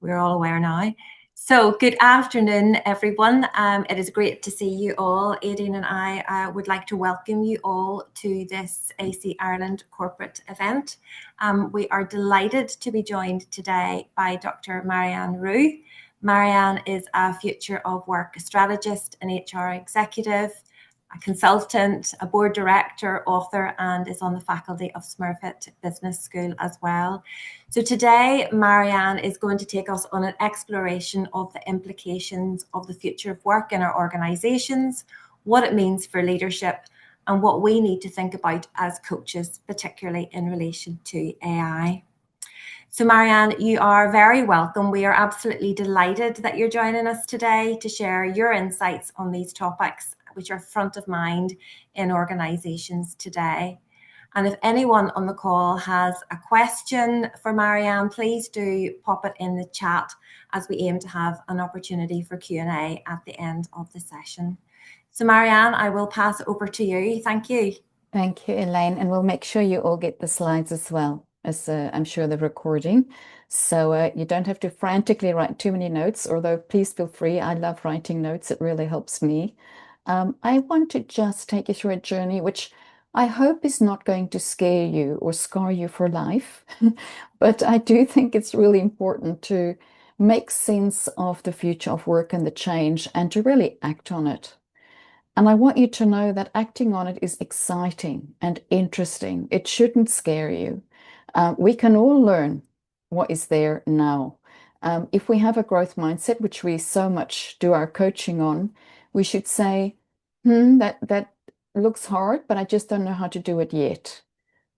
we're all aware now. So, good afternoon, everyone. It is great to see you all. Aidan and I would like to welcome you all to this AC Ireland corporate event. We are delighted to be joined today by Dr. Marianne Roux. Marianne is a future of work strategist and HR executive, a consultant, a board director, author, and is on the faculty of Smurfit Business School as well. So today, Marianne is going to take us on an exploration of the implications of the future of work in our organisations, what it means for leadership, and what we need to think about as coaches, particularly in relation to AI. So Marianne, you are very welcome. We are absolutely delighted that you're joining us today to share your insights on these topics, which are front of mind in organisations today. And if anyone on the call has a question for Marianne, please do pop it in the chat as we aim to have an opportunity for Q&A at the end of the session. So Marianne, I will pass it over to you. Thank you. Thank you, Elaine. And we'll make sure you all get the slides as well as I'm sure the recording. So you don't have to frantically write too many notes, although please feel free. I love writing notes. It really helps me. I want to just take you through a journey which I hope is not going to scare you or scar you for life, but I do think it's really important to make sense of the future of work and the change and to really act on it. And I want you to know that acting on it is exciting and interesting. It shouldn't scare you. We can all learn what is there now. If we have a growth mindset, which we so much do our coaching on, we should say, that looks hard, but I just don't know how to do it yet.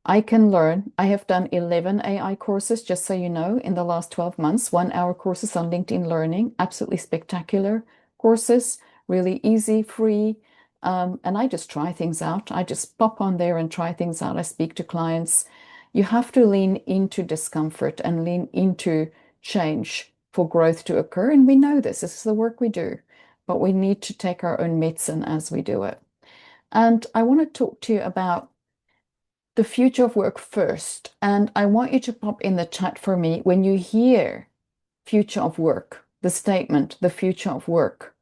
I can learn. I have done 11 AI courses, just so you know, in the last 12 months, 1-hour courses on LinkedIn Learning, absolutely spectacular courses, really easy, free. And I just try things out. I just pop on there and try things out. I speak to clients. You have to lean into discomfort and lean into change for growth to occur. And we know this. This is the work we do, but we need to take our own medicine as we do it. And I want to talk to you about the future of work first. And I want you to pop in the chat for me when you hear future of work, the statement, the future of work.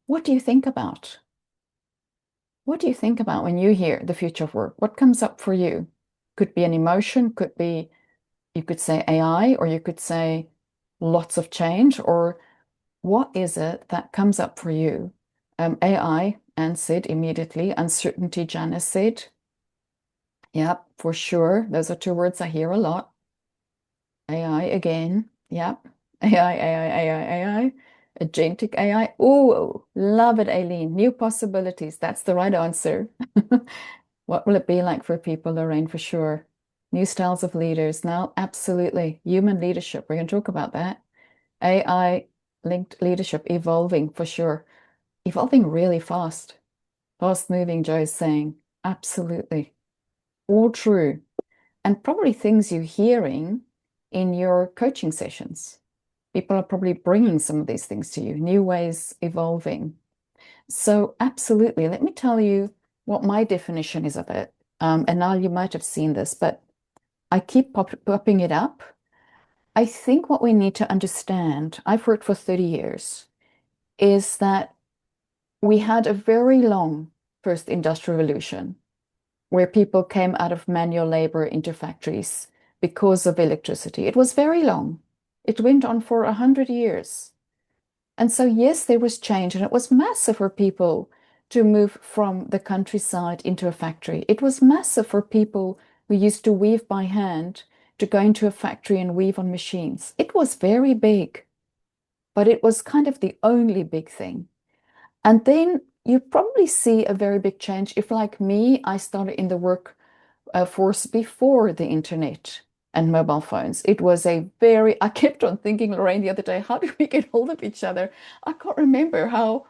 What do you think about? What do you think about when you hear the future of work? What comes up for you? Could be an emotion, could be, you could say AI, or you could say lots of change, or what is it that comes up for you? AI, Anne said immediately. Uncertainty, Janice said. Yep, for sure. Those are two words I hear a lot. AI again. Yep. AI, AI, AI, AI. Agentic AI. Oh, love it, Aileen. New possibilities. That's the right answer. What will it be like for people, Lorraine, for sure? New styles of leaders. Now, absolutely. Human leadership. We're going to talk about that. AI linked leadership evolving for sure. Evolving really fast. Fast moving, Joe's saying. Absolutely. All true. And probably things you're hearing in your coaching sessions. People are probably bringing some of these things to you, new ways evolving. So, absolutely. Let me tell you what my definition is of it. And now you might have seen this, but I keep popping it up. I think what we need to understand, I've worked for 30 years, is that we had a very long first industrial revolution where people came out of manual labor into factories because of electricity. It was very long. It went on for 100 years. And so, yes, there was change, and it was massive for people to move from the countryside into a factory. It was massive for people who used to weave by hand to go into a factory and weave on machines. It was very big, but it was kind of the only big thing. And then you probably see a very big change. If, like me, I started in the work force before the internet and mobile phones. It was I kept on thinking, Lorraine, the other day, how did we get hold of each other? I can't remember how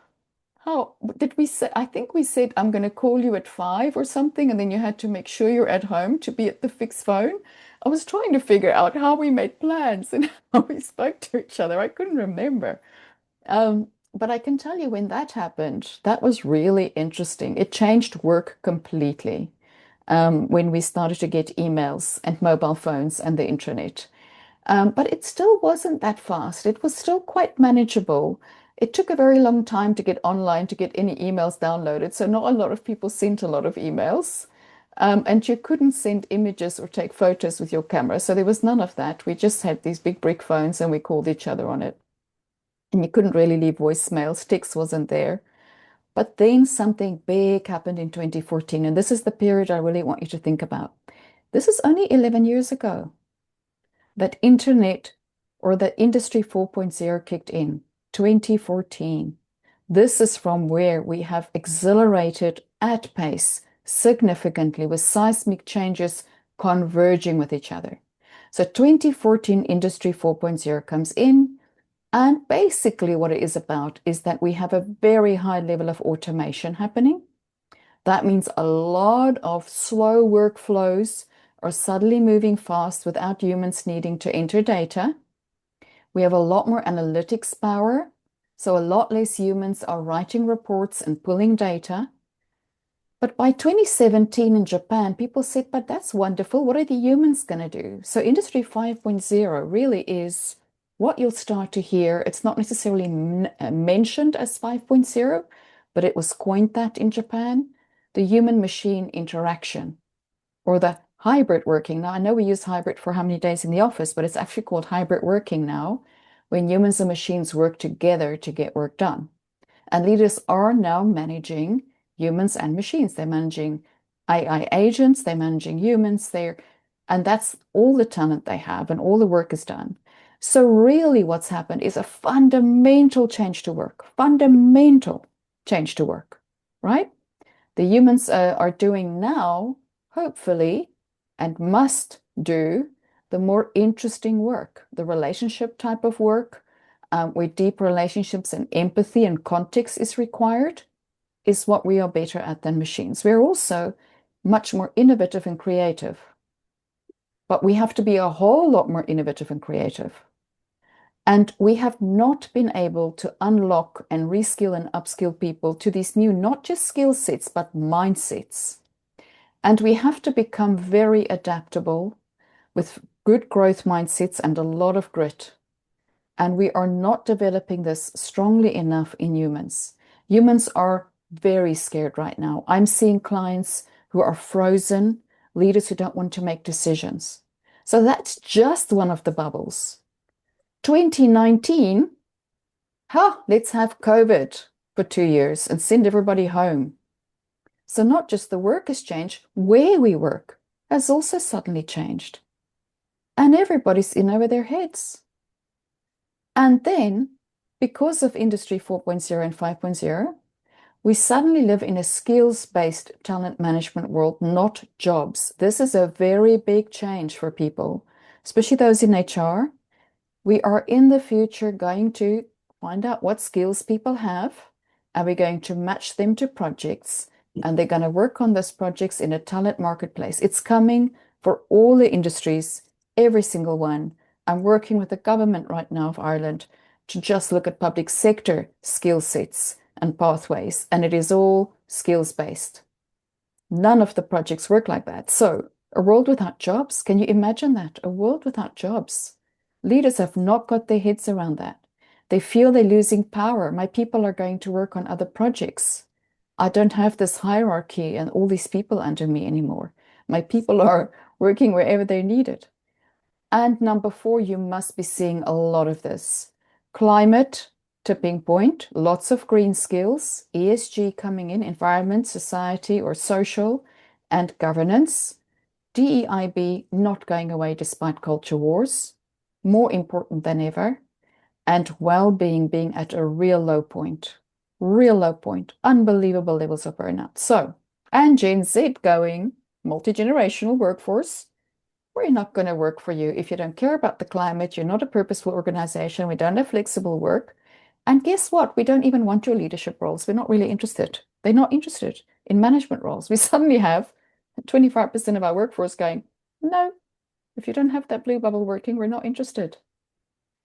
did we say, I think we said, I'm going to call you at 5 or something, and then you had to make sure you're at home to be at the fixed phone. I was trying to figure out how we made plans and how we spoke to each other. I couldn't remember. But I can tell you when that happened, that was really interesting. It changed work completely when we started to get emails and mobile phones and the internet. But it still wasn't that fast. It was still quite manageable. It took a very long time to get online to get any emails downloaded. So not a lot of people sent a lot of emails. And you couldn't send images or take photos with your camera. So there was none of that. We just had these big brick phones and we called each other on it. And you couldn't really leave voicemails. Text wasn't there. But then something big happened in 2014. And this is the period I really want you to think about. This is only 11 years ago that internet or that Industry 4.0 kicked in, 2014. This is from where we have accelerated at pace significantly with seismic changes converging with each other. So 2014 Industry 4.0 comes in, and basically what it is about is that we have a very high level of automation happening. That means a lot of slow workflows are suddenly moving fast without humans needing to enter data. We have a lot more analytics power, so a lot less humans are writing reports and pulling data. But by 2017 in Japan, people said, but that's wonderful. What are the humans going to do? So Industry 5.0 really is what you'll start to hear. It's not necessarily mentioned as 5.0, but it was coined that in Japan, the human-machine interaction or the hybrid working. Now, I know we use hybrid for how many days in the office, but it's actually called hybrid working now, when humans and machines work together to get work done. And leaders are now managing humans and machines. They're managing AI agents, they're managing humans, and that's all the talent they have and all the work is done. So really what's happened is a fundamental change to work, fundamental change to work, right? The humans are doing now, hopefully, and must do the more interesting work, the relationship type of work, where deep relationships and empathy and context is required, is what we are better at than machines. We're also much more innovative and creative, but we have to be a whole lot more innovative and creative. And we have not been able to unlock and reskill and upskill people to these new, not just skill sets, but mindsets. And we have to become very adaptable with good growth mindsets and a lot of grit. And we are not developing this strongly enough in humans. Humans are very scared right now. I'm seeing clients who are frozen, leaders who don't want to make decisions. So that's just one of the bubbles. 2019, let's have COVID for 2 years and send everybody home. So not just the work has changed, where we work has also suddenly changed. And everybody's in over their heads. And then, because of Industry 4.0 and 5.0, we suddenly live in a skills-based talent management world, not jobs. This is a very big change for people, especially those in HR. We are in the future going to find out what skills people have, and we're going to match them to projects, and they're going to work on those projects in a talent marketplace. It's coming for all the industries, every single one. I'm working with the government right now of Ireland to just look at public sector skill sets and pathways, and it is all skills-based. None of the projects work like that. So a world without jobs, can you imagine that? A world without jobs. Leaders have not got their heads around that. They feel they're losing power. My people are going to work on other projects. I don't have this hierarchy and all these people under me anymore. My people are working wherever they're needed. And number 4, you must be seeing a lot of this. Climate, tipping point, lots of green skills, ESG coming in, environment, society or social, and governance. DEIB not going away despite culture wars, more important than ever, and well-being being at a real low point, unbelievable levels of burnout. So, and Gen Z going, multi-generational workforce, we're not going to work for you if you don't care about the climate, you're not a purposeful organization, we don't have flexible work. And guess what? We don't even want your leadership roles. We're not really interested. They're not interested in management roles. We suddenly have 25% of our workforce going, no, if you don't have that blue bubble working, we're not interested.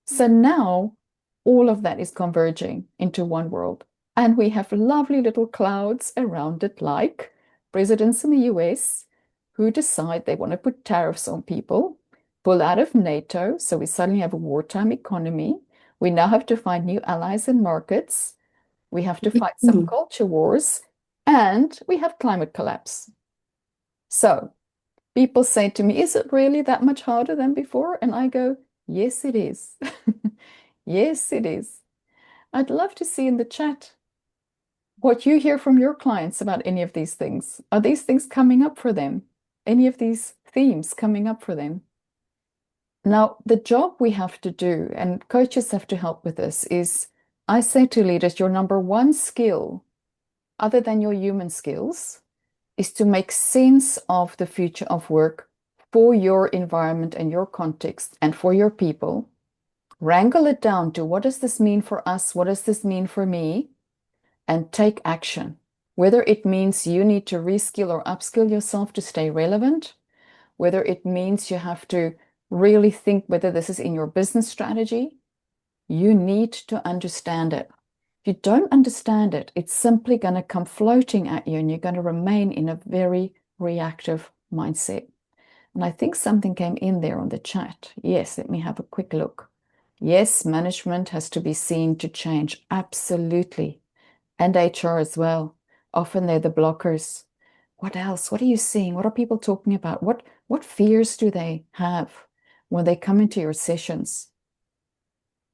So now all of that is converging into one world. And we have lovely little clouds around it, like presidents in the US who decide they want to put tariffs on people pull out of NATO. So we suddenly have a wartime economy. We now have to find new allies and markets. We have to fight some Mhm. culture wars, and we have climate collapse. So people say to me, is it really that much harder than before? And I go, yes, it is. Yes, it is. I'd love to see in the chat what you hear from your clients about any of these things. Are these things coming up for them? Any of these themes coming up for them? Now, the job we have to do, and coaches have to help with this, is I say to leaders, your number one skill, other than your human skills, is to make sense of the future of work for your environment and your context and for your people. Wrangle it down to what does this mean for us? What does this mean for me? And take action. Whether it means you need to reskill or upskill yourself to stay relevant, whether it means you have to really think whether this is in your business strategy, you need to understand it. If you don't understand it, it's simply going to come floating at you and you're going to remain in a very reactive mindset. And I think something came in there on the chat. Yes, let me have a quick look. Yes, management has to be seen to change. Absolutely. And HR as well. Often they're the blockers. What else? What are you seeing? What are people talking about? What fears do they have when they come into your sessions?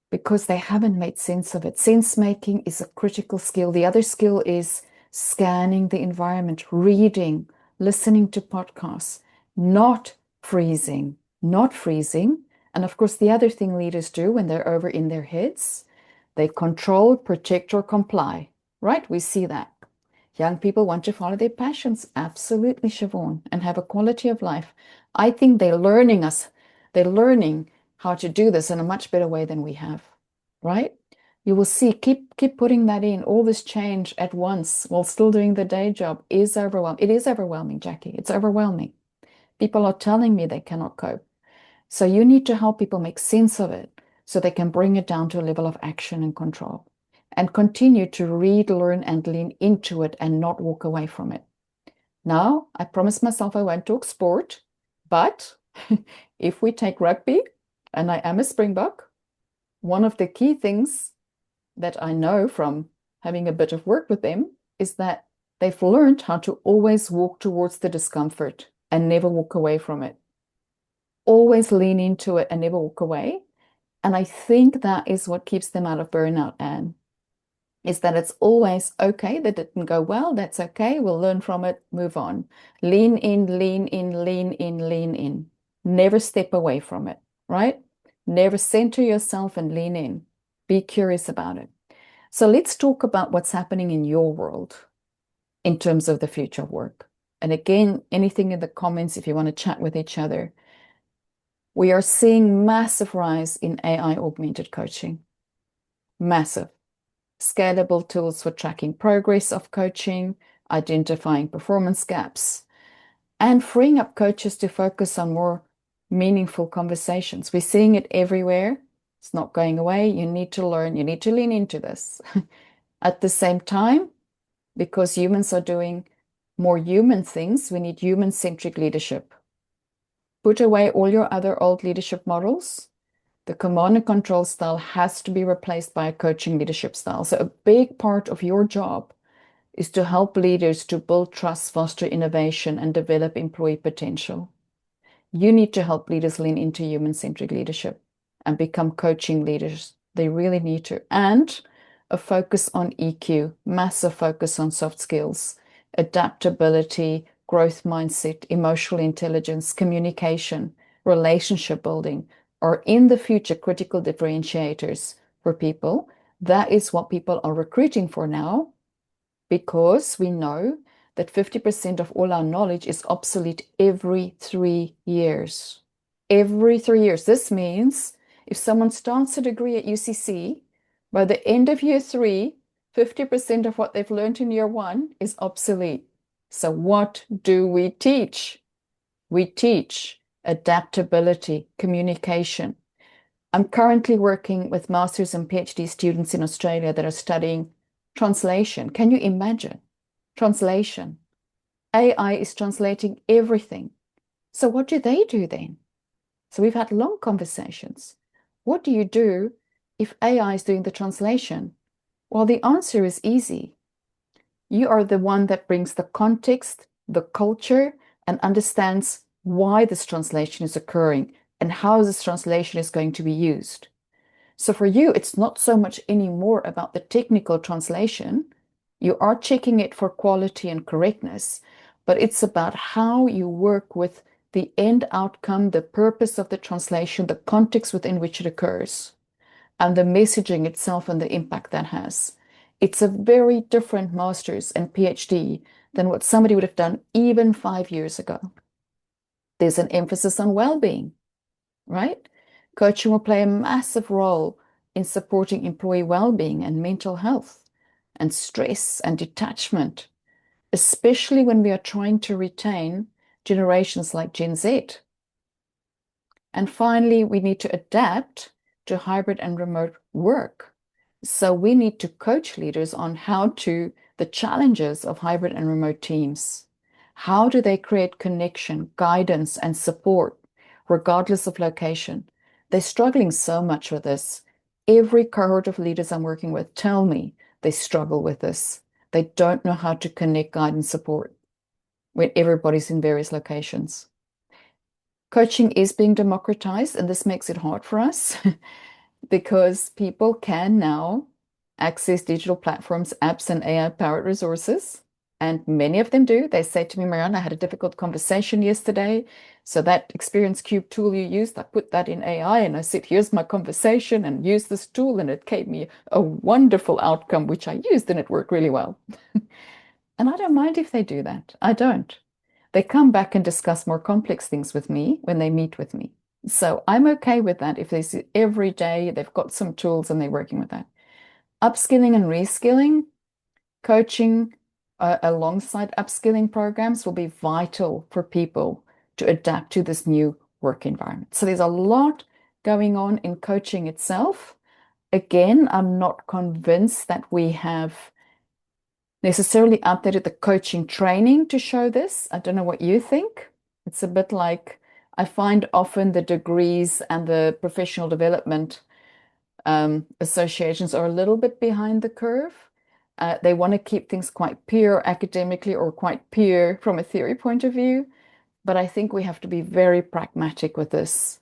Because they haven't made sense of it. Sense making is a critical skill. The other skill is scanning the environment, reading, listening to podcasts, not freezing, not freezing. And of course, the other thing leaders do when they're over in their heads, they control, protect, or comply, right? We see that. Young people want to follow their passions. Absolutely, Siobhan, and have a quality of life. I think they're learning how to do this in a much better way than we have, right? You will see, keep putting that in. All this change at once while still doing the day job is overwhelming. It is overwhelming, Jackie. It's overwhelming. People are telling me they cannot cope. So you need to help people make sense of it so they can bring it down to a level of action and control and continue to read, learn, and lean into it and not walk away from it. Now, I promised myself I won't talk sport, but if we take rugby, and I am a Springbok, one of the key things that I know from having a bit of work with them is that they've learned how to always walk towards the discomfort and never walk away from it. Always lean into it and never walk away. And I think that is what keeps them out of burnout, Anne, is that it's always okay, that didn't go well, that's okay, we'll learn from it, move on. Lean in, lean in, lean in, lean in. Never step away from it, right? Never center yourself and lean in. Be curious about it. So let's talk about what's happening in your world in terms of the future of work. And again, anything in the comments if you want to chat with each other. We are seeing massive rise in AI augmented coaching. Massive. Scalable tools for tracking progress of coaching, identifying performance gaps, and freeing up coaches to focus on more meaningful conversations. We're seeing it everywhere. It's not going away. You need to learn, you need to lean into this. At the same time, because humans are doing more human things, we need human-centric leadership. Put away all your other old leadership models. The command and control style has to be replaced by a coaching leadership style. So a big part of your job is to help leaders to build trust, foster innovation, and develop employee potential. You need to help leaders lean into human-centric leadership and become coaching leaders. They really need to. And a focus on EQ, massive focus on soft skills, adaptability, growth mindset, emotional intelligence, communication, relationship building are in the future critical differentiators for people. That is what people are recruiting for now because we know that 50% of all our knowledge is obsolete every 3 years. Every 3 years. This means if someone starts a degree at UCC, by the end of year three, 50% of what they've learned in year one is obsolete. So what do we teach? We teach adaptability, communication. I'm currently working with master's and PhD students in Australia that are studying translation. Can you imagine? Translation. AI is translating everything. So what do they do then? So we've had long conversations. What do you do if AI is doing the translation? Well, the answer is easy. You are the one that brings the context, the culture, and understands why this translation is occurring and how this translation is going to be used. So for you, it's not so much anymore about the technical translation. You are checking it for quality and correctness, but it's about how you work with the end outcome, the purpose of the translation, the context within which it occurs, and the messaging itself and the impact that has. It's a very different master's and PhD than what somebody would have done even 5 years ago. There's an emphasis on well-being, right? Coaching will play a massive role in supporting employee well-being and mental health and stress and detachment, especially when we are trying to retain generations like Gen Z. And finally, we need to adapt to hybrid and remote work. So we need to coach leaders on the challenges of hybrid and remote teams. How do they create connection, guidance, and support, regardless of location? They're struggling so much with this. Every cohort of leaders I'm working with tell me they struggle with this. They don't know how to connect, guide, and support when everybody's in various locations. Coaching is being democratized, and this makes it hard for us because people can now access digital platforms, apps, and AI-powered resources. And many of them do. They say to me, Marianne, I had a difficult conversation yesterday. So that Experience Cube tool you used, I put that in AI and I said, here's my conversation and use this tool. And it gave me a wonderful outcome, which I used and it worked really well. And I don't mind if they do that. I don't. They come back and discuss more complex things with me when they meet with me. So I'm okay with that if they see every day they've got some tools and they're working with that. Upskilling and reskilling, coaching alongside upskilling programs will be vital for people to adapt to this new work environment. So there's a lot going on in coaching itself. Again, I'm not convinced that we have necessarily updated the coaching training to show this. I don't know what you think. It's a bit like I find often the degrees and the professional development associations are a little bit behind the curve. They want to keep things quite pure academically or quite pure from a theory point of view. But I think we have to be very pragmatic with this.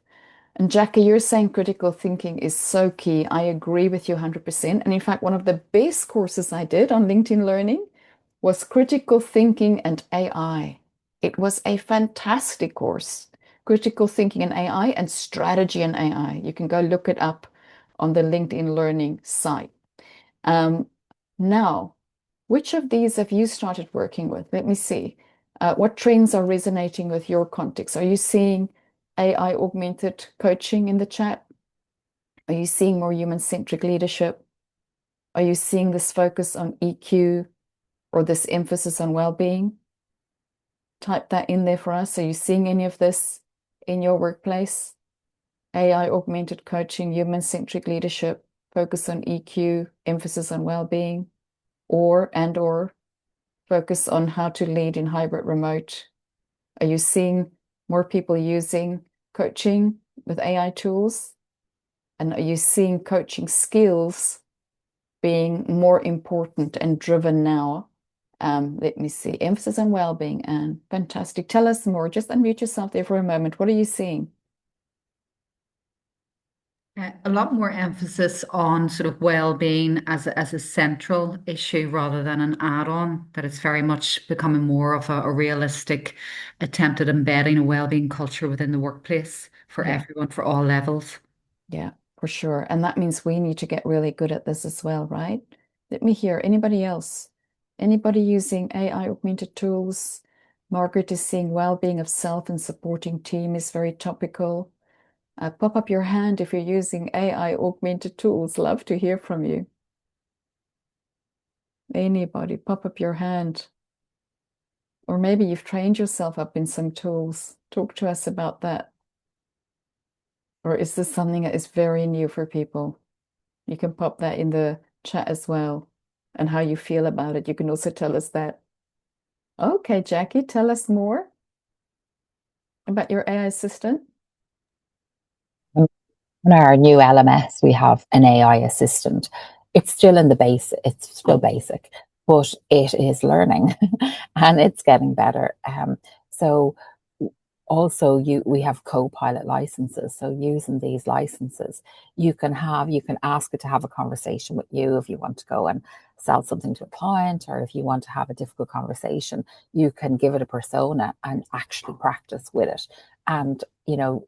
And Jackie, you're saying critical thinking is so key. I agree with you 100%. And in fact, one of the best courses I did on LinkedIn Learning was critical thinking and AI. It was a fantastic course. Critical thinking and AI and strategy and AI. You can go look it up on the LinkedIn Learning site. Um, Now, which of these have you started working with? Let me see. What trends are resonating with your context? Are you seeing AI augmented coaching in the chat? Are you seeing more human-centric leadership? Are you seeing this focus on EQ or this emphasis on well-being? Type that in there for us. Are you seeing any of this in your workplace? AI augmented coaching, human-centric leadership, focus on EQ, emphasis on well-being, or focus on how to lead in hybrid remote. Are you seeing more people using coaching with AI tools? And are you seeing coaching skills being more important and driven now? Let me see. Emphasis on well-being, and fantastic. Tell us more. Just unmute yourself there for a moment. What are you seeing? A lot more emphasis on sort of well-being as a central issue rather than an add-on, that it's very much becoming more of a realistic attempt at embedding a well-being culture within the workplace for Yeah, everyone, for all levels. yeah, for sure. And that means we need to get really good at this as well, right? Let me hear. Anybody else? Anybody using AI augmented tools? Margaret is seeing well-being of self and supporting team is very topical. Pop up your hand if you're using AI augmented tools. Love to hear from you. Anybody, pop up your hand. Or maybe you've trained yourself up in some tools. Talk to us about that. Or is this something that is very new for people? You can pop that in the chat as well and how you feel about it. You can also tell us that. Okay, Jackie, tell us more about your AI assistant. In our new LMS, we have an AI assistant. It's still in the base, it's still basic, but it is learning and it's getting better. So also we have co-pilot licenses. So using these licenses, you can ask it to have a conversation with you if you want to go and sell something to a client, or if you want to have a difficult conversation, you can give it a persona and actually practice with it. And,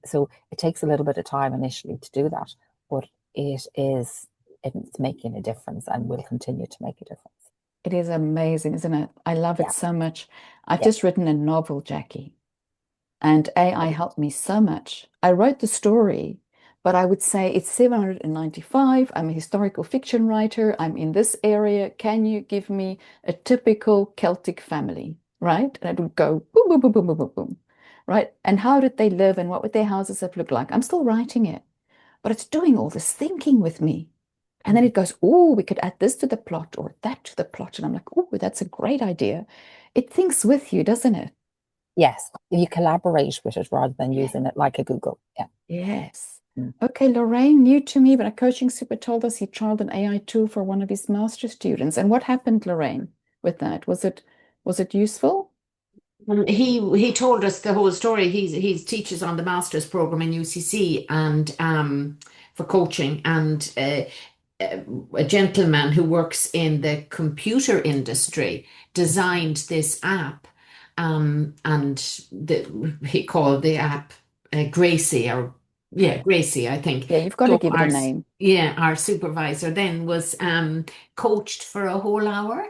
so it takes a little bit of time initially to do that, but it's making a difference and will continue to make a difference. It is amazing, isn't it? I love it Yeah. so much. I've Yeah. just written a novel, Jackie, and AI helped me so much. I wrote the story, but I would say it's 795. I'm a historical fiction writer. I'm in this area. Can you give me a typical Celtic family? Right? And it would go boom, boom, boom, boom, boom, boom, boom. Right? And how did they live and what would their houses have looked like? I'm still writing it, but it's doing all this thinking with me. And then it goes, oh, we could add this to the plot or that to the plot. And I'm like, oh, that's a great idea. It thinks with you, doesn't it? Yes, you collaborate with it rather than using it like a Google. Yeah. Yes. Mm. Okay, Lorraine, new to me, but a coaching super told us he trialed an AI tool for one of his master students. And what happened, Lorraine, with that? Was it useful? He told us the whole story. He teaches on the master's program in UCC and for coaching, and a gentleman who works in the computer industry designed this app, and he called the app Gracie, or yeah, Gracie, I think. Yeah, you've got to So give it a name. our supervisor then was coached for a whole hour.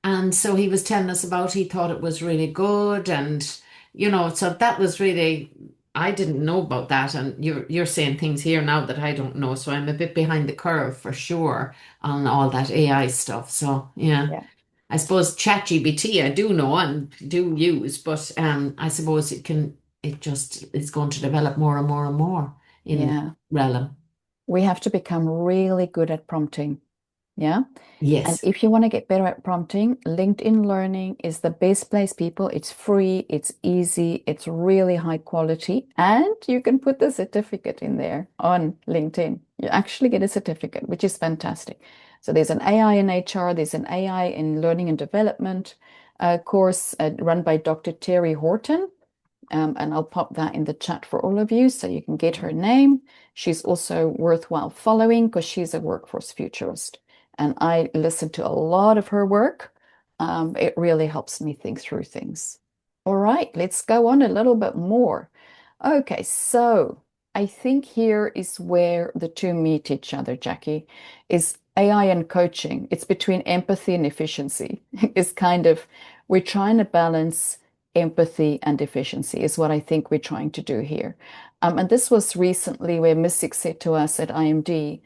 And so he was telling us about, he thought it was really good. And, so that was really, I didn't know about that. And you're saying things here now that I don't know. So I'm a bit behind the curve for sure on all that AI stuff. So yeah, Yeah. I suppose ChatGPT I do know and do use, but I suppose it just is going to develop more and more and more in that Yeah. realm. We have to become really good at prompting. Yeah. And Yes. if you want to get better at prompting, LinkedIn Learning is the best place, people. It's free, it's easy, it's really high quality, and you can put the certificate in there on LinkedIn. You actually get a certificate, which is fantastic. So there's an AI in HR, there's an AI in learning and development course run by Dr. Terry Horton. And I'll pop that in the chat for all of you so you can get her name. She's also worthwhile following because she's a workforce futurist. And I listen to a lot of her work. It really helps me think through things. All right, let's go on a little bit more. Okay, so I think here is where the two meet each other, Jackie, is AI and coaching. It's between empathy and efficiency. It's kind of, we're trying to balance empathy and efficiency is what I think we're trying to do here. And this was recently where Mystic said to us at IMD,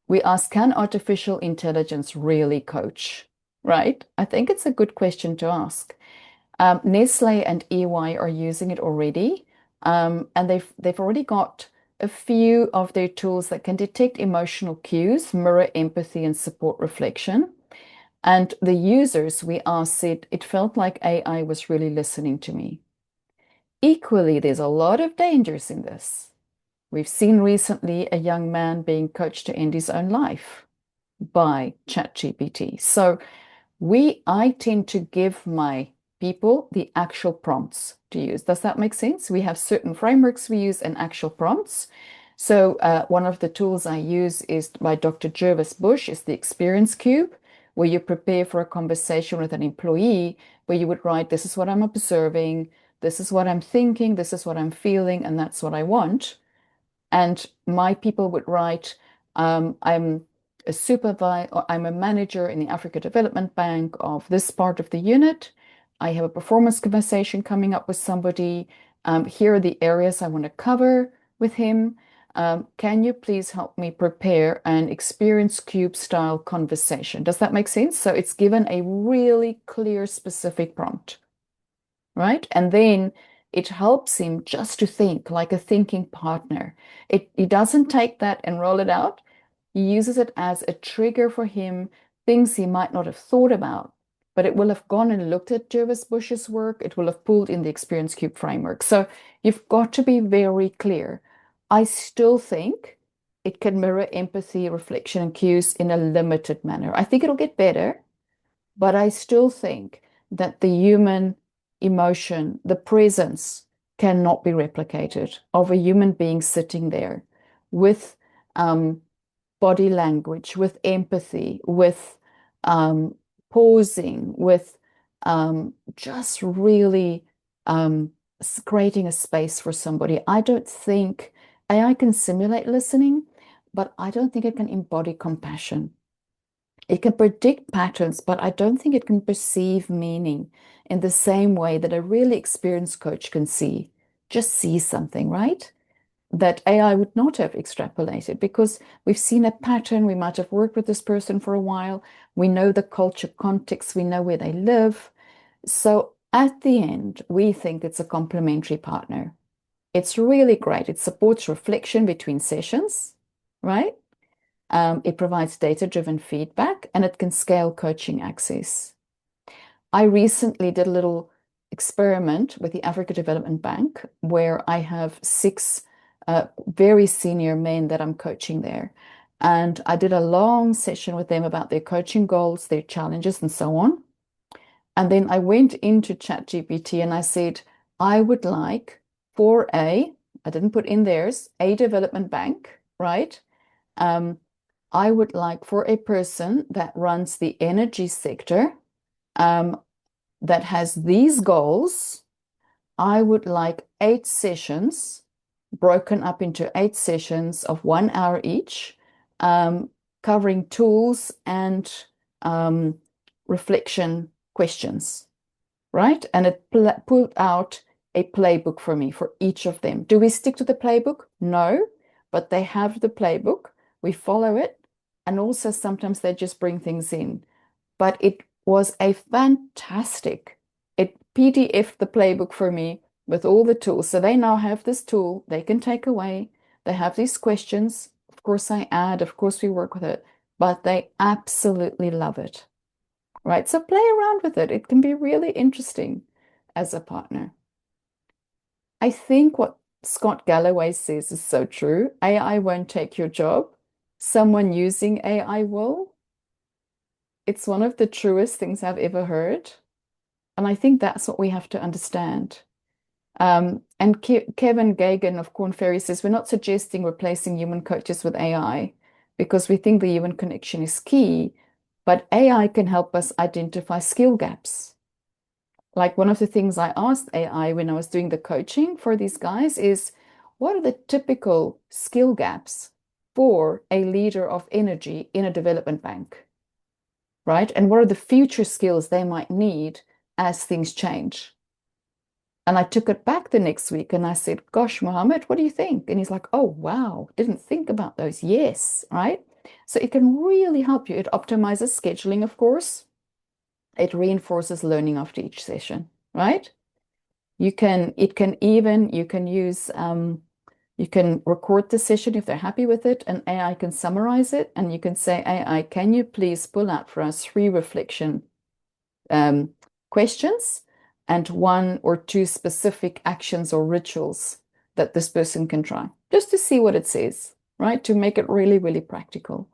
we asked, can artificial intelligence really coach? Right? I think it's a good question to ask. Nestle and EY are using it already, and they've already got a few of their tools that can detect emotional cues, mirror empathy, and support reflection. And the users we asked said it felt like AI was really listening to me. Equally, there's a lot of dangers in this. We've seen recently a young man being coached to end his own life by ChatGPT. So I tend to give my people the actual prompts to use. Does that make sense? We have certain frameworks we use and actual prompts. So one of the tools I use is by Dr. Jervis Bush is the Experience Cube, where you prepare for a conversation with an employee, where you would write, this is what I'm observing, this is what I'm thinking, this is what I'm feeling, and that's what I want. And my people would write, I'm a supervisor, or I'm a manager in the Africa Development Bank of this part of the unit. I have a performance conversation coming up with somebody. Here are the areas I want to cover with him. Can you please help me prepare an experience cube style conversation? Does that make sense? So it's given a really clear, specific prompt, right? And then it helps him just to think like a thinking partner. He doesn't take that and roll it out. He uses it as a trigger for him, things he might not have thought about, but it will have gone and looked at Jervis Bush's work. It will have pulled in the Experience Cube framework. So you've got to be very clear. I still think it can mirror empathy, reflection, and cues in a limited manner. I think it'll get better, but I still think that the human emotion, the presence, cannot be replicated of a human being sitting there with body language, with empathy, with pausing, with just really creating a space for somebody. I don't think AI can simulate listening, but I don't think it can embody compassion. It can predict patterns, but I don't think it can perceive meaning in the same way that a really experienced coach can see. Just see something, right? That AI would not have extrapolated because we've seen a pattern. We might have worked with this person for a while. We know the culture context. We know where they live. So at the end, we think it's a complementary partner. It's really great. It supports reflection between sessions, right? It provides data-driven feedback, and it can scale coaching access. I recently did a little experiment with the Africa Development Bank where I have 6 very senior men that I'm coaching there. And I did a long session with them about their coaching goals, their challenges, and so on. And then I went into ChatGPT and I said, I would like for I didn't put in theirs, a development bank, right? I would like for a person that runs the energy sector, that has these goals. I would like 8 sessions broken up into 8 sessions of 1 hour each, covering tools and reflection questions, right? And it pulled out a playbook for me for each of them. Do we stick to the playbook? No, but they have the playbook. We follow it. And also sometimes they just bring things in. But it was a fantastic, it PDF'd the playbook for me with all the tools. So they now have this tool they can take away. They have these questions. Of course, I add, of course, we work with it, but they absolutely love it, right? So play around with it. It can be really interesting as a partner. I think what Scott Galloway says is so true. AI won't take your job. Someone using AI will. It's one of the truest things I've ever heard. And I think that's what we have to understand. And Kevin Gagan of Corn Ferry says, we're not suggesting replacing human coaches with AI because we think the human connection is key, but AI can help us identify skill gaps. Like one of the things I asked AI when I was doing the coaching for these guys is, what are the typical skill gaps for a leader of energy in a development bank, right? And what are the future skills they might need as things change? And I took it back the next week and I said, gosh, Mohammed, what do you think? And he's like, oh, wow, didn't think about those. Yes, right? So it can really help you. It optimizes scheduling, of course. It reinforces learning after each session, right? You can record the session if they're happy with it, and AI can summarize it, and you can say, AI, can you please pull out for us 3 reflection questions and 1 or 2 specific actions or rituals that this person can try, just to see what it says, right? To make it really, really practical.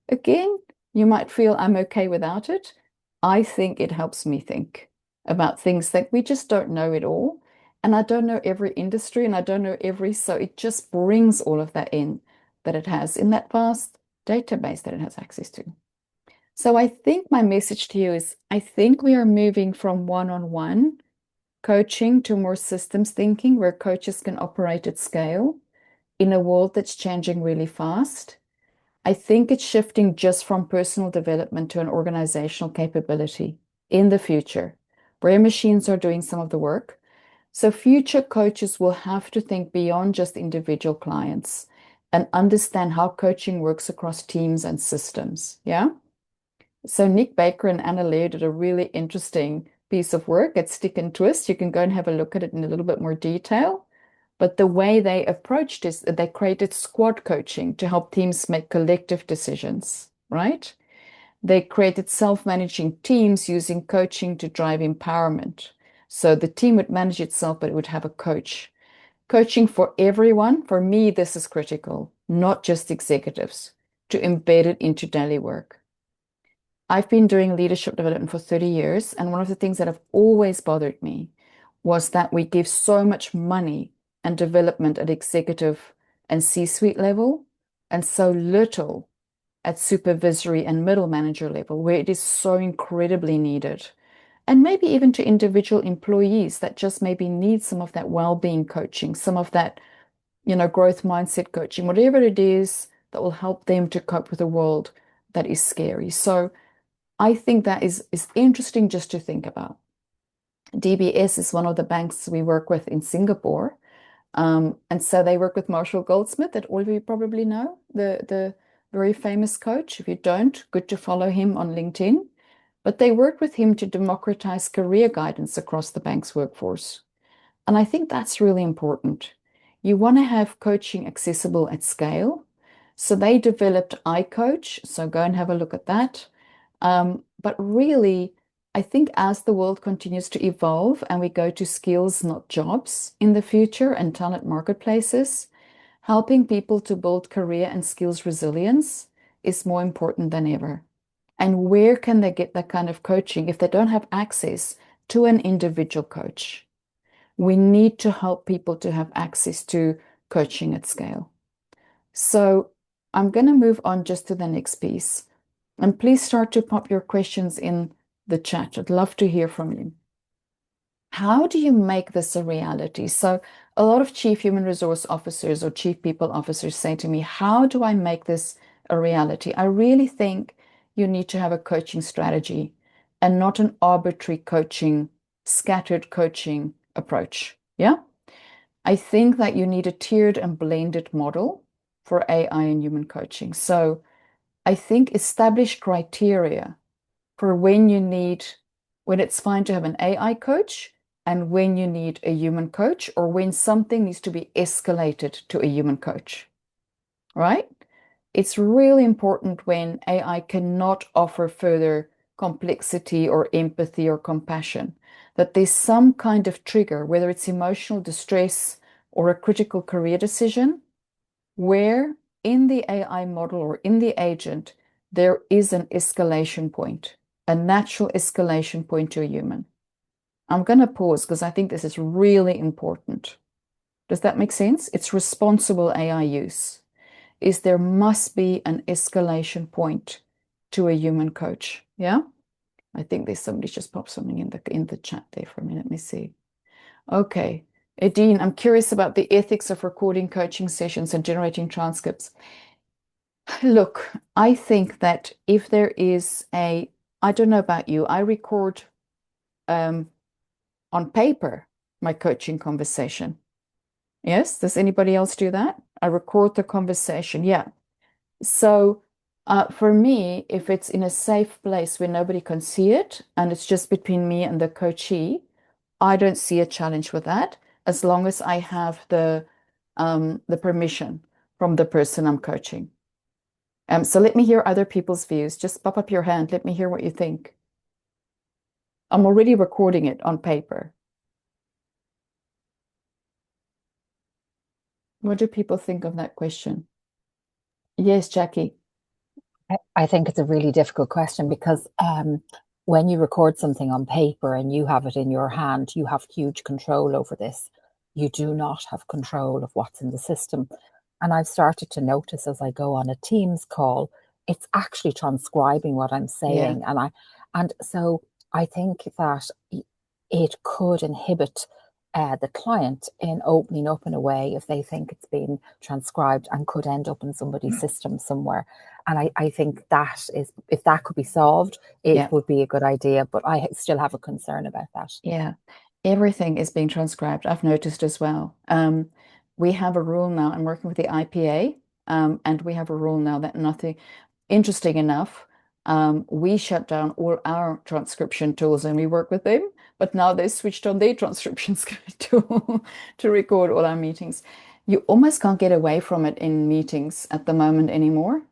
Again, you might feel I'm okay without it. I think it helps me think about things that we just don't know it all. And I don't know every industry and I don't know so it just brings all of that in that it has in that vast database that it has access to. So I think my message to you is, I think we are moving from one-on-one coaching to more systems thinking where coaches can operate at scale in a world that's changing really fast. I think it's shifting just from personal development to an organizational capability in the future, where machines are doing some of the work. So future coaches will have to think beyond just individual clients and understand how coaching works across teams and systems. Yeah. So Nick Baker and Anna Lear did a really interesting piece of work at Stick and Twist. You can go and have a look at it in a little bit more detail. But the way they approached is that they created squad coaching to help teams make collective decisions, right? They created self-managing teams using coaching to drive empowerment. So the team would manage itself, but it would have a coach. Coaching for everyone, for me, this is critical, not just executives, to embed it into daily work. I've been doing leadership development for 30 years, and one of the things that have always bothered me was that we give so much money and development at executive and C-suite level, and so little at supervisory and middle manager level, where it is so incredibly needed. And maybe even to individual employees that just maybe need some of that well-being coaching, some of that, growth mindset coaching, whatever it is that will help them to cope with a world that is scary. So I think that is interesting just to think about. DBS is one of the banks we work with in Singapore. And so they work with Marshall Goldsmith, that all of you probably know, the very famous coach. If you don't, good to follow him on LinkedIn. But they work with him to democratize career guidance across the bank's workforce. And I think that's really important. You want to have coaching accessible at scale. So they developed iCoach. So go and have a look at that. But really, I think as the world continues to evolve and we go to skills, not jobs in the future, and talent marketplaces, helping people to build career and skills resilience is more important than ever. And where can they get that kind of coaching if they don't have access to an individual coach? We need to help people to have access to coaching at scale. So I'm going to move on just to the next piece. And please start to pop your questions in the chat. I'd love to hear from you. How do you make this a reality? So a lot of chief human resource officers or chief people officers say to me, how do I make this a reality? I really think you need to have a coaching strategy and not an arbitrary coaching, scattered coaching approach. Yeah. I think that you need a tiered and blended model for AI and human coaching. So I think establish criteria for when it's fine to have an AI coach and when you need a human coach, or when something needs to be escalated to a human coach, right? It's really important when AI cannot offer further complexity or empathy or compassion, that there's some kind of trigger, whether it's emotional distress or a critical career decision, where in the AI model or in the agent, there is an escalation point, a natural escalation point to a human. I'm going to pause because I think this is really important. Does that make sense? It's responsible AI use. There must be an escalation point to a human coach. Yeah? I think there's somebody just popped something in the chat there for me. Let me see. Okay. Edine, I'm curious about the ethics of recording coaching sessions and generating transcripts. Look, I think that if there is I don't know about you, I record on paper my coaching conversation. Yes, does anybody else do that? I record the conversation. Yeah. So for me, if it's in a safe place where nobody can see it and it's just between me and the coachee, I don't see a challenge with that, as long as I have the permission from the person I'm coaching. So let me hear other people's views. Just pop up your hand. Let me hear what you think. I'm already recording it on paper. What do people think of that question? Yes, Jackie. I think it's a really difficult question because when you record something on paper and you have it in your hand, you have huge control over this. You do not have control of what's in the system. And I've started to notice as I go on a Teams call, it's actually transcribing what I'm saying. Yeah. And so I think that it could inhibit the client in opening up in a way if they think it's been transcribed and could end up in somebody's system somewhere. And I think that is, if that could be solved, it would be a good idea. But I still have a concern about that. Yeah, everything is being transcribed. I've noticed as well. We have a rule now. I'm working with the IPA, and we have a rule now that nothing. Interesting enough, we shut down all our transcription tools and we work with them, but now they switched on their transcription tool to record all our meetings. You almost can't get away from it in meetings at the moment anymore.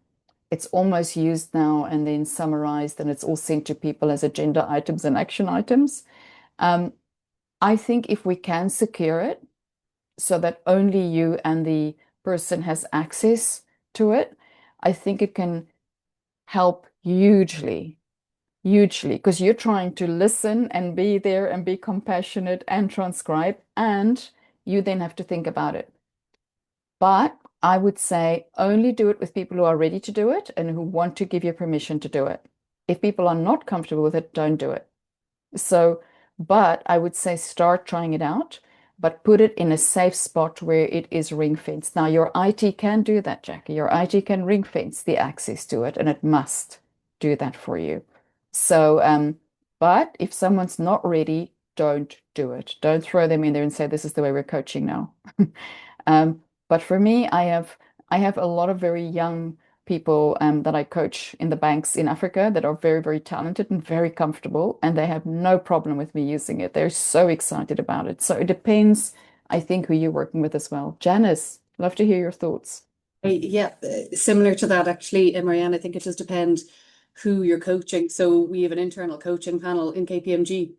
It's almost used now and then summarized, and it's all sent to people as agenda items and action items. I think if we can secure it, so that only you and the person has access to it, I think it can help hugely, hugely, because you're trying to listen and be there and be compassionate and transcribe, and you then have to think about it. But I would say only do it with people who are ready to do it and who want to give you permission to do it. If people are not comfortable with it, don't do it. So, but I would say start trying it out, but put it in a safe spot where it is ring fenced. Now, your IT can do that, Jackie. Your IT can ring fence the access to it, and it must do that for you. So, but if someone's not ready, don't do it. Don't throw them in there and say, this is the way we're coaching now. But for me, I have a lot of very young people that I coach in the banks in Africa that are very, very talented and very comfortable, and they have no problem with me using it. They're so excited about it. So it depends, I think, who you're working with as well. Janice, love to hear your thoughts. Yeah, similar to that actually, Marianne. I think it does depend who you're coaching. So we have an internal coaching panel in KPMG,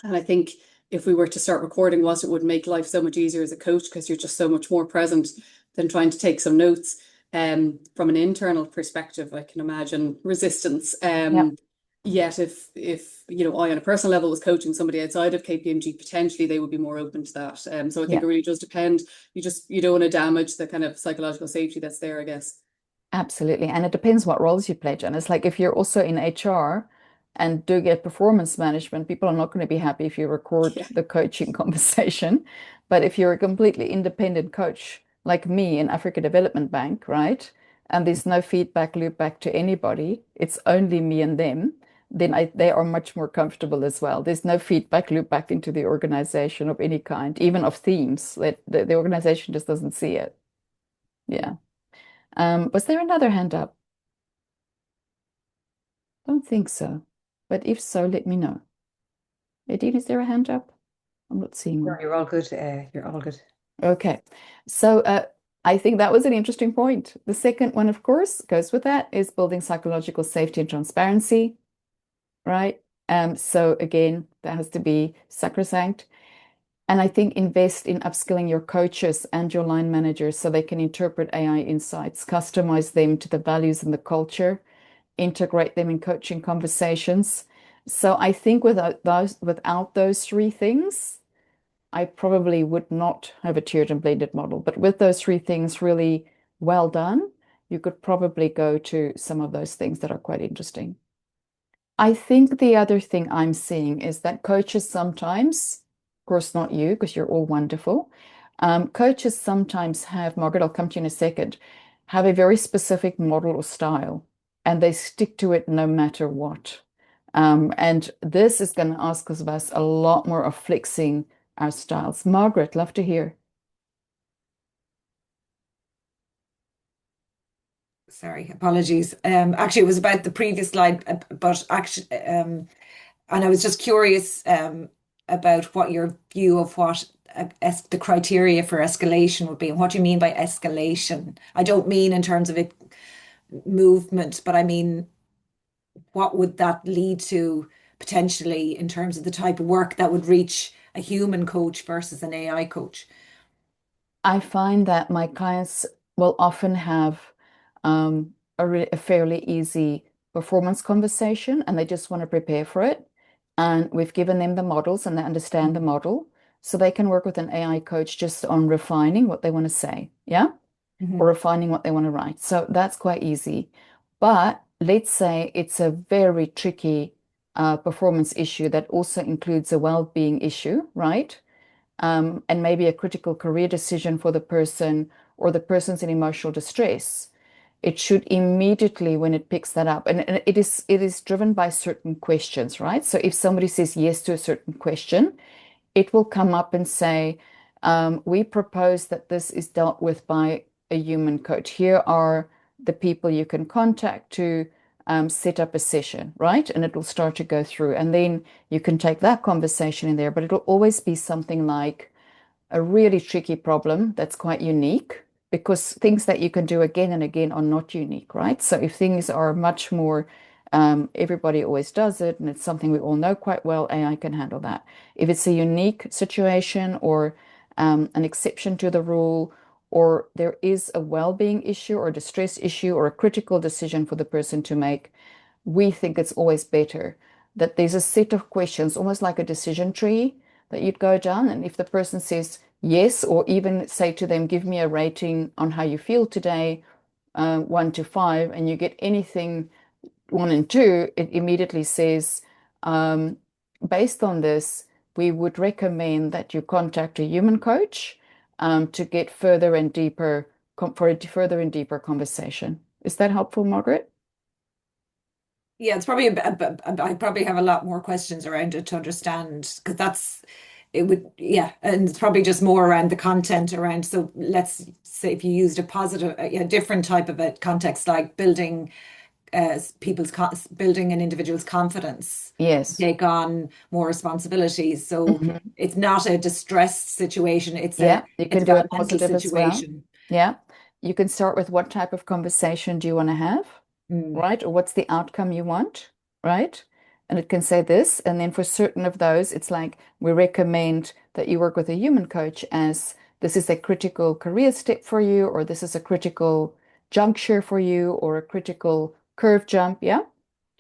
and I think if we were to start recording what, it would make life so much easier as a coach because you're just so much more present than trying to take some notes. From an internal perspective, I can imagine resistance. Yeah. Yet if I on a personal level was coaching somebody outside of KPMG, potentially they would be more open to that. So I think Yeah. it really does depend. You don't want to damage the kind of psychological safety that's there, I guess. Absolutely. And it depends what roles you play, Janice. Like if you're also in HR and do get performance management, people are not going to be happy if you record Yeah. the coaching conversation. But if you're a completely independent coach, like me in Africa Development Bank, right? And there's no feedback loop back to anybody, it's only me and them, then they are much more comfortable as well. There's no feedback loop back into the organization of any kind, even of themes. That the organization just doesn't see it. Yeah. Was there another hand up? Don't think so. But if so, let me know. Edith, is there a hand up? I'm not seeing No, one. you're all good. You're all good. Okay. So I think that was an interesting point. The second one, of course, goes with that is building psychological safety and transparency, right? So again, that has to be sacrosanct. And I think invest in upskilling your coaches and your line managers so they can interpret AI insights, customize them to the values and the culture, integrate them in coaching conversations. So I think without those three things, I probably would not have a tiered and blended model. But with those three things really well done, you could probably go to some of those things that are quite interesting. I think the other thing I'm seeing is that coaches sometimes, of course, not you, because you're all wonderful. Coaches sometimes have, Margaret, I'll come to you in a second, have a very specific model or style, and they stick to it no matter what. And this is going to ask of us a lot more of flexing our styles. Margaret, love to hear. Sorry, apologies. Actually, it was about the previous slide, but actually, and I was just curious about what your view of what the criteria for escalation would be, and what do you mean by escalation? I don't mean in terms of it movement, but I mean what would that lead to potentially in terms of the type of work that would reach a human coach versus an AI coach? I find that my clients will often have a fairly easy performance conversation and they just want to prepare for it. And we've given them the models and they understand the model. So they can work with an AI coach just on refining what they want to say. Yeah. Mhm. Or refining what they want to write. So that's quite easy. But let's say it's a very tricky performance issue that also includes a well-being issue, right? And maybe a critical career decision for the person or the person's in emotional distress. It should immediately, when it picks that up, and it is driven by certain questions, right? So if somebody says yes to a certain question, it will come up and say, we propose that this is dealt with by a human coach. Here are the people you can contact to set up a session, right? And it will start to go through. And then you can take that conversation in there, but it'll always be something like a really tricky problem that's quite unique because things that you can do again and again are not unique, right? So if things are much more, everybody always does it and it's something we all know quite well, AI can handle that. If it's a unique situation or an exception to the rule, or there is a well-being issue or distress issue or a critical decision for the person to make, we think it's always better that there's a set of questions, almost like a decision tree that you'd go down. And if the person says yes, or even say to them, give me a rating on how you feel today, 1 to 5, and you get anything 1 and 2, it immediately says, based on this, we would recommend that you contact a human coach to get further and deeper for a further and deeper conversation. Is that helpful, Margaret? Yeah, it's probably I probably have a lot more questions around it to understand, because it would, yeah, and it's probably just more around the content around. So let's say if you used a positive, a different type of a context, like building building an individual's confidence, Yes. take on more responsibilities. So it's not a distressed situation. It's Yeah, you it's can do about it a mental positive as well. situation. Yeah. You can start with what type of conversation do you want to have, right? Or what's the outcome you want, right? And it can say this. And then for certain of those, it's like we recommend that you work with a human coach as this is a critical career step for you, or this is a critical juncture for you, or a critical curve jump. Yeah.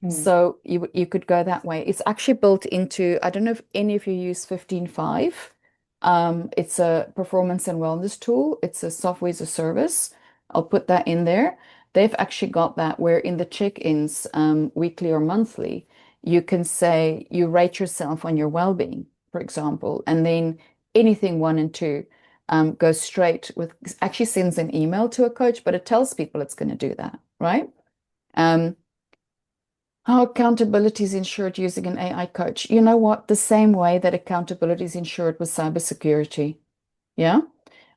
So you could go that way. It's actually built into, I don't know if any of you use 15.5. It's a performance and wellness tool. It's a software as a service. I'll put that in there. They've actually got that where in the check-ins, weekly or monthly, you can say you rate yourself on your well-being, for example, and then anything 1 and 2 goes straight with, actually sends an email to a coach, but it tells people it's going to do that, right? How accountability is ensured using an AI coach? You know what? The same way that accountability is ensured with cybersecurity. Yeah.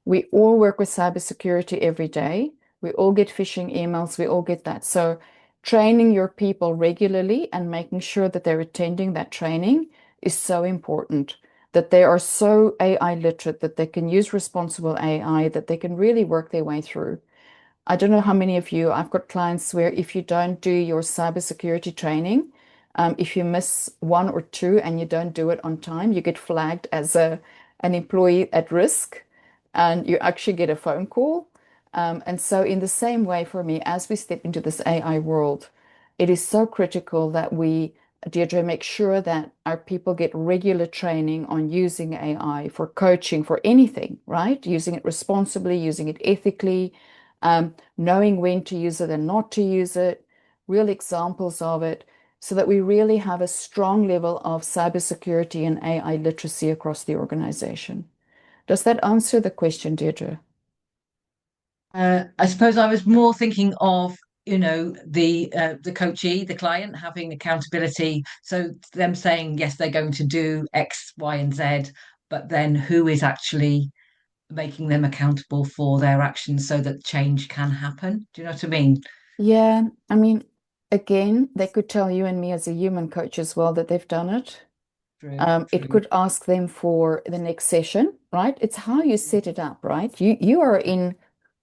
We all work with cybersecurity every day. We all get phishing emails. We all get that. So training your people regularly and making sure that they're attending that training is so important, that they are so AI literate, that they can use responsible AI, that they can really work their way through. I don't know how many of you, I've got clients where if you don't do your cybersecurity training, if you miss 1 or 2 and you don't do it on time, you get flagged as an employee at risk, and you actually get a phone call. And so in the same way for me, as we step into this AI world, it is so critical that we, Deirdre, make sure that our people get regular training on using AI for coaching, for anything, right? Using it responsibly, using it ethically, knowing when to use it and not to use it, real examples of it, so that we really have a strong level of cybersecurity and AI literacy across the organization. Does that answer the question, Deirdre? I suppose I was more thinking of, the coachee, the client having accountability. So them saying, yes, they're going to do X, Y, and Z, but then who is actually making them accountable for their actions so that change can happen? Do you know what I mean? Yeah, I mean, again, they could tell you and me as a human coach as well that they've done it. It could ask them for the next session, right? It's how you set it up, right? You are in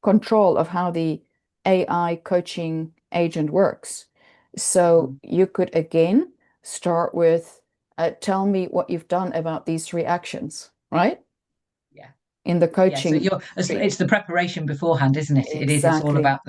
control of how the AI coaching agent works. So you could again start with, tell me what you've done about these reactions, right? Yeah. In the So coaching. it's the preparation beforehand, isn't it? It's all about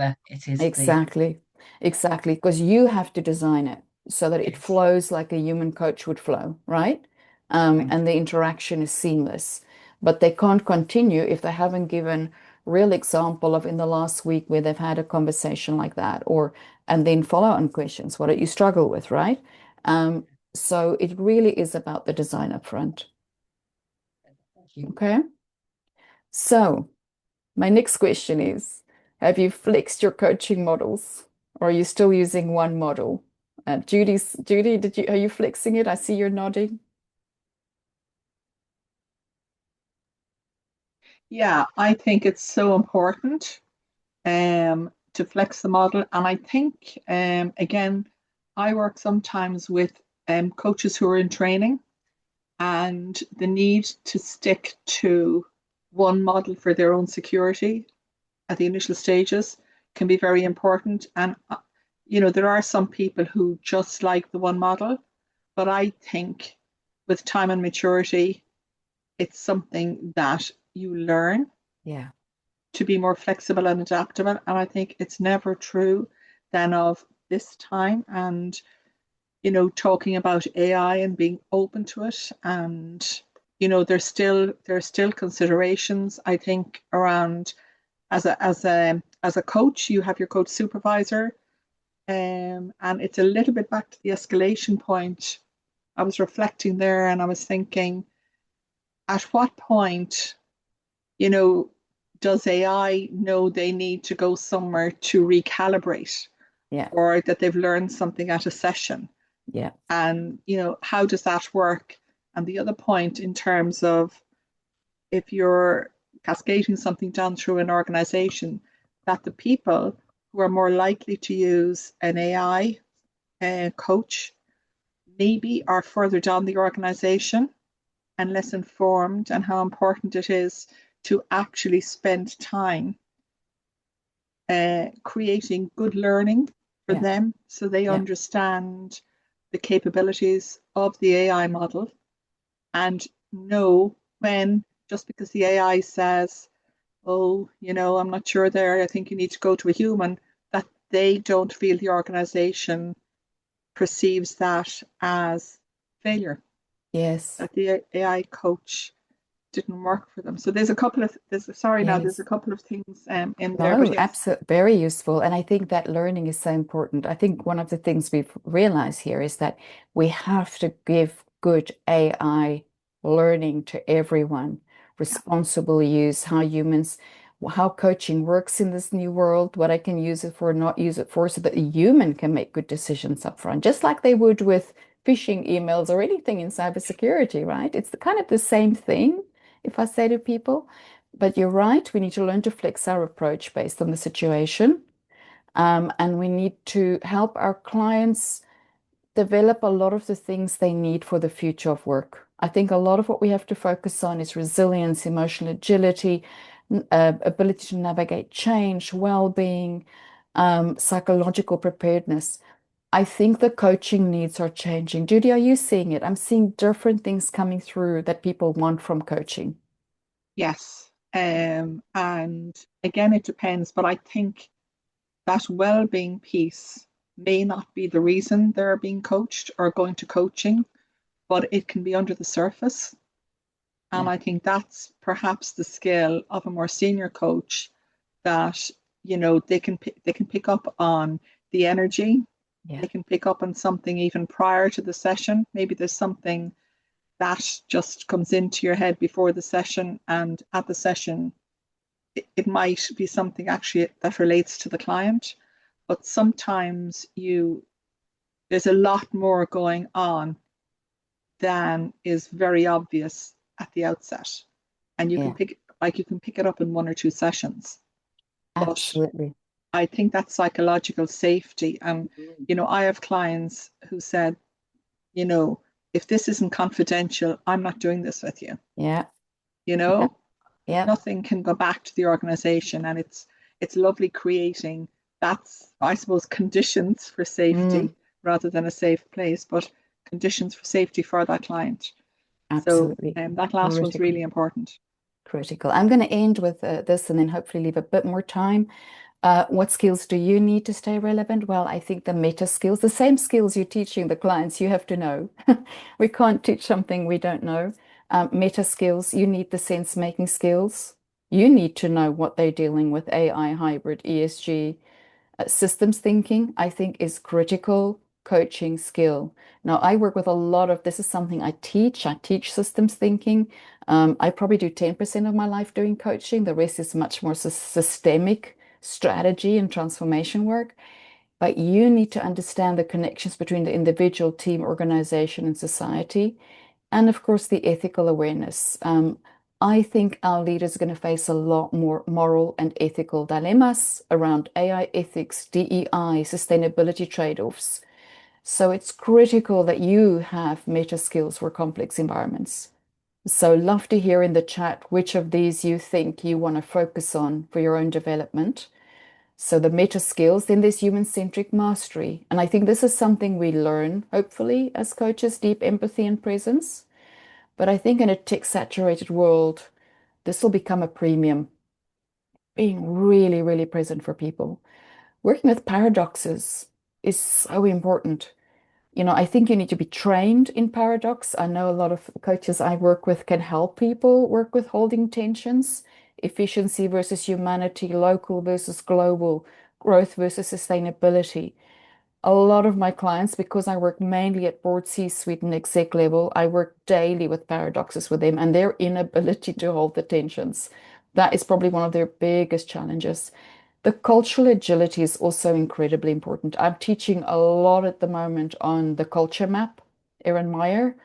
Exactly. Because you have to design it so that it flows like a human coach would flow, right? And the interaction is seamless. But they can't continue if they haven't given real example of in the last week where they've had a conversation like that, and then follow-on questions. What do you struggle with, right? So it really is about the design up front. Okay. So my next question is, have you flexed your coaching models, or are you still using one model? Judy, are you flexing it? I see you're nodding. Yeah, I think it's so important to flex the model. And I think, again, I work sometimes with coaches who are in training, and the need to stick to one model for their own security at the initial stages can be very important. And, there are some people who just like the one model, but I think with time and maturity, it's something that you learn Yeah. to be more flexible and adaptable. And I think it's never true then of this time. And, talking about AI and being open to it. And, there's still considerations, I think, around as a coach, you have your coach supervisor. And it's a little bit back to the escalation point. I was reflecting there and I was thinking, at what point, you know, does AI know they need to go somewhere to recalibrate, Yeah. or that they've learned something at a session? Yeah. And, how does that work? And the other point, in terms of if you're cascading something down through an organization, that the people who are more likely to use an AI coach maybe are further down the organization and less informed, and how important it is to actually spend time creating good learning for Yeah. them, so they Yeah. understand the capabilities of the AI model and know when, just because the AI says, oh, I'm not sure there, I think you need to go to a human, that they don't feel the organization perceives that as failure, Yes. that the AI coach didn't work for them. So there's a couple of Yes. things in there, but No, yes. absolutely, very useful. And I think that learning is so important. I think one of the things we've realized here is that we have to give good AI learning to everyone, responsible use, how coaching works in this new world, what I can use it for, not use it for, so that a human can make good decisions up front, just like they would with phishing emails or anything in cybersecurity, right? It's kind of the same thing, if I say to people. But you're right, we need to learn to flex our approach based on the situation. And we need to help our clients develop a lot of the things they need for the future of work. I think a lot of what we have to focus on is resilience, emotional agility, ability to navigate change, well-being, psychological preparedness. I think the coaching needs are changing. Judy, are you seeing it? I'm seeing different things coming through that people want from coaching. Yes. And again, it depends, but I think that well-being piece may not be the reason they're being coached or going to coaching, but it can be under the surface. And Yeah. I think that's perhaps the skill of a more senior coach, that they can pick up on the energy. Yeah. They can pick up on something even prior to the session. Maybe there's something that just comes into your head before the session, and at the session it might be something actually that relates to the client. But sometimes there's a lot more going on than is very obvious at the outset, and you can Yeah. pick it up in one or two sessions. But Absolutely. I think that's psychological safety. And I have clients who said, you know if this isn't confidential, I'm not doing this with you. Yeah. you Yeah. know Yeah. Nothing can go back to the organization, and it's lovely creating, that's, I suppose, conditions for Mm, safety rather than a safe place, but conditions for safety for that client. So absolutely. that last one's Critical. really important. Critical. I'm going to end with this and then hopefully leave a bit more time. What skills do you need to stay relevant? Well, I think the meta skills, the same skills you're teaching the clients, you have to know. We can't teach something we don't know. Meta skills, you need the sense-making skills. You need to know what they're dealing with, AI, hybrid, ESG. Systems thinking, I think, is critical coaching skill. Now, I work with a lot of, this is something I teach. I teach systems thinking. I probably do 10% of my life doing coaching. The rest is much more systemic strategy and transformation work. But you need to understand the connections between the individual, team, organization, and society. And of course, the ethical awareness. I think our leaders are going to face a lot more moral and ethical dilemmas around AI ethics, DEI, sustainability trade-offs. So it's critical that you have meta skills for complex environments. So love to hear in the chat which of these you think you want to focus on for your own development. So the meta skills, then there's human-centric mastery. And I think this is something we learn, hopefully, as coaches, deep empathy and presence. But I think in a tech-saturated world, This will become a premium, being really, really present for people. Working with paradoxes is so important. I think you need to be trained in paradox. I know a lot of coaches I work with can help people work with holding tensions, efficiency versus humanity, local versus global, growth versus sustainability. A lot of my clients, because I work mainly at board C-suite and exec level, I work daily with paradoxes with them and their inability to hold the tensions. That is probably one of their biggest challenges. The cultural agility is also incredibly important. I'm teaching a lot at the moment on the culture map, Erin Meyer.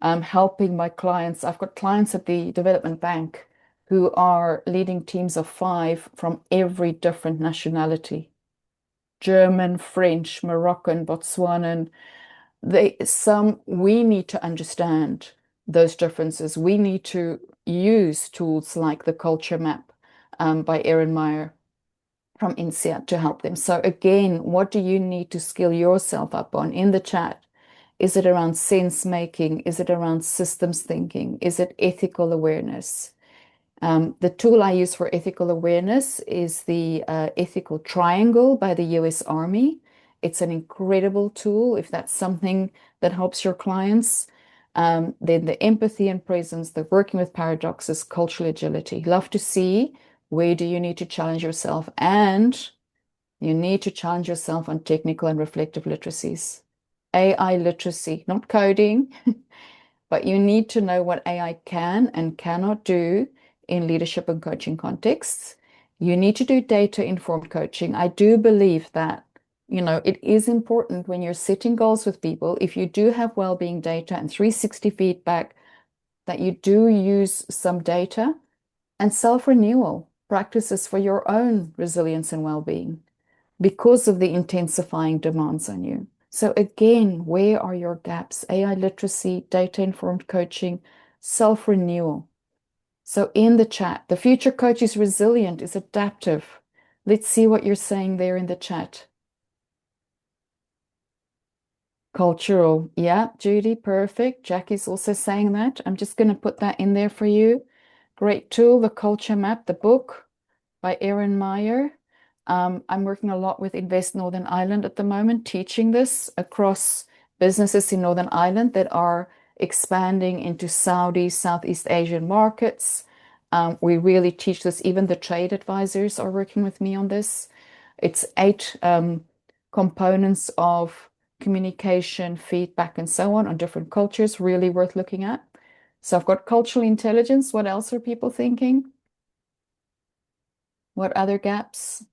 I'm helping my clients. I've got clients at the development bank who are leading teams of 5 from every different nationality. German, French, Moroccan, Botswanan. We need to understand those differences. We need to use tools like the culture map by Erin Meyer from INSEAD to help them. So again, what do you need to skill yourself up on in the chat? Is it around sense making? Is it around systems thinking? Is it ethical awareness? The tool I use for ethical awareness is the Ethical Triangle by the US Army. It's an incredible tool if that's something that helps your clients. Then the empathy and presence, the working with paradoxes, cultural agility. Love to see where do you need to challenge yourself, and you need to challenge yourself on technical and reflective literacies. AI literacy, not coding, but you need to know what AI can and cannot do in leadership and coaching contexts. You need to do data-informed coaching. I do believe that, it is important when you're setting goals with people, if you do have well-being data and 360 feedback, that you do use some data and self-renewal practices for your own resilience and well-being because of the intensifying demands on you. So again, where are your gaps? AI literacy, data-informed coaching, self-renewal. So in the chat, the future coach is resilient, is adaptive. Let's see what you're saying there in the chat. Cultural. Yeah, Judy, perfect. Jackie's also saying that. I'm just going to put that in there for you. Great tool, the culture map, the book by Erin Meyer. I'm working a lot with Invest Northern Ireland at the moment, teaching this across businesses in Northern Ireland that are expanding into Saudi, Southeast Asian markets. We really teach this. Even the trade advisors are working with me on this. It's 8 components of communication, feedback, and so on different cultures, really worth looking at. So I've got cultural intelligence. What else are people thinking? What other gaps?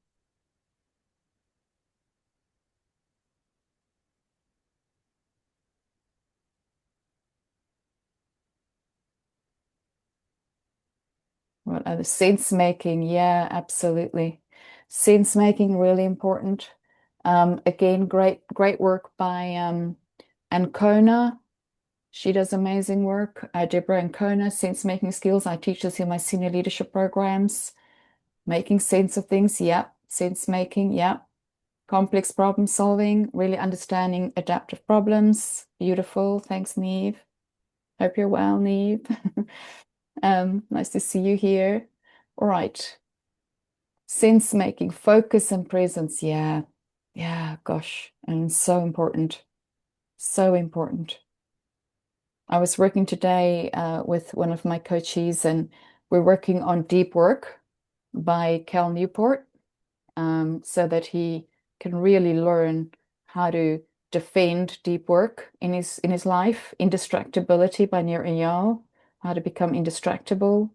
What other sense making? Yeah, absolutely. Sense making really important. Again, great work by Ancona. She does amazing work. Deborah Ancona, sense making skills. I teach this in my senior leadership programs. Making sense of things. Yep. Sense making. Yep. Complex problem solving. Really understanding adaptive problems. Beautiful. Thanks, Neve. Hope you're well, Neve. Nice to see you here. All right. Sense making, focus and presence. Yeah. Yeah, gosh. And so important. So important. I was working today with one of my coaches, and we're working on Deep Work by Cal Newport, so that he can really learn how to defend deep work in his life. Indistractability by Nir Eyal, how to become indistractable.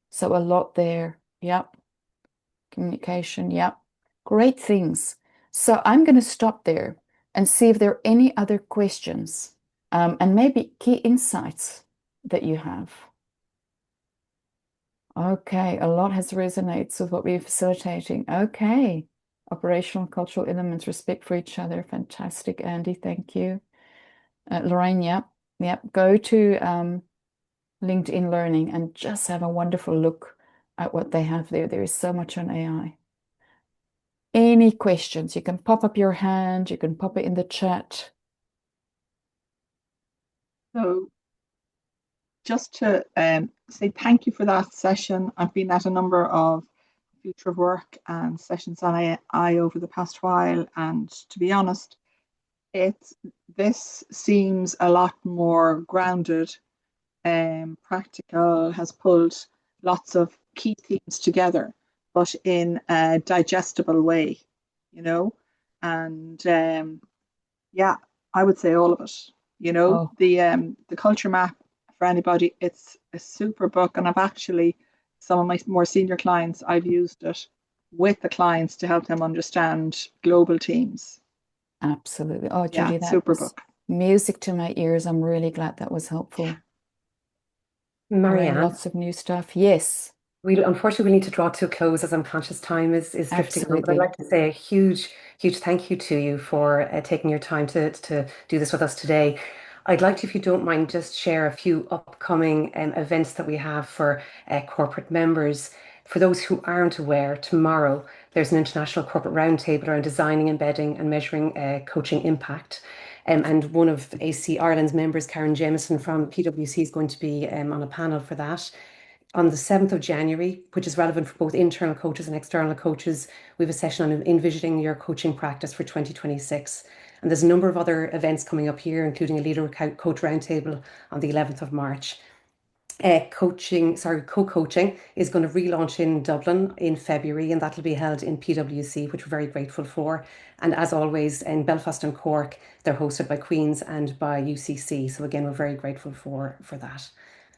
So a lot there. Yep. Communication. Yep. Great things. So I'm going to stop there and see if there are any other questions, and maybe key insights that you have. Okay, a lot has resonates with what we're facilitating. Okay. Operational cultural elements, respect for each other. Fantastic, Andy. Thank you. Lorraine, yep. Go to LinkedIn Learning and just have a wonderful look at what they have there. There is so much on AI. Any questions? You can pop up your hand. You can pop it in the chat. So just to say thank you for that session. I've been at a number of future of work and sessions on AI over the past while, and to be honest, this seems a lot more grounded and practical, has pulled lots of key themes together, but in a digestible way, you know. And yeah, I would say all of it. You know, the culture map for anybody, it's a super book, and I've actually some of my more senior clients, I've used it with the clients to help them understand global teams. Absolutely. Oh, Yeah, Judy, that super was book. music to my ears. I'm really glad that was helpful. Marianne, Lots of new stuff. Yes, we unfortunately need to draw to a close as I'm conscious time is drifting on. But I'd absolutely. like to say a huge, huge thank you to you for taking your time to do this with us today. I'd like to, if you don't mind, just share a few upcoming events that we have for corporate members. For those who aren't aware, tomorrow there's an international corporate roundtable around designing, embedding, and measuring coaching impact. And one of AC Ireland's members, Karen Jameson from PwC, is going to be on a panel for that. On the 7th of January, which is relevant for both internal coaches and external coaches, we have a session on envisioning your coaching practice for 2026. And there's a number of other events coming up here, including a leader coach roundtable on the 11th of March. Co-coaching is going to relaunch in Dublin in February, and that'll be held in PwC, which we're very grateful for. And as always, in Belfast and Cork, they're hosted by Queen's and by UCC. So again, we're very grateful for that.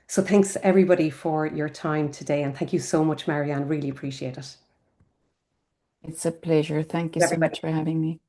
So thanks everybody for your time today, and thank you so much, Marianne. Really appreciate it. It's a pleasure. Thank you so Everybody. much for having me.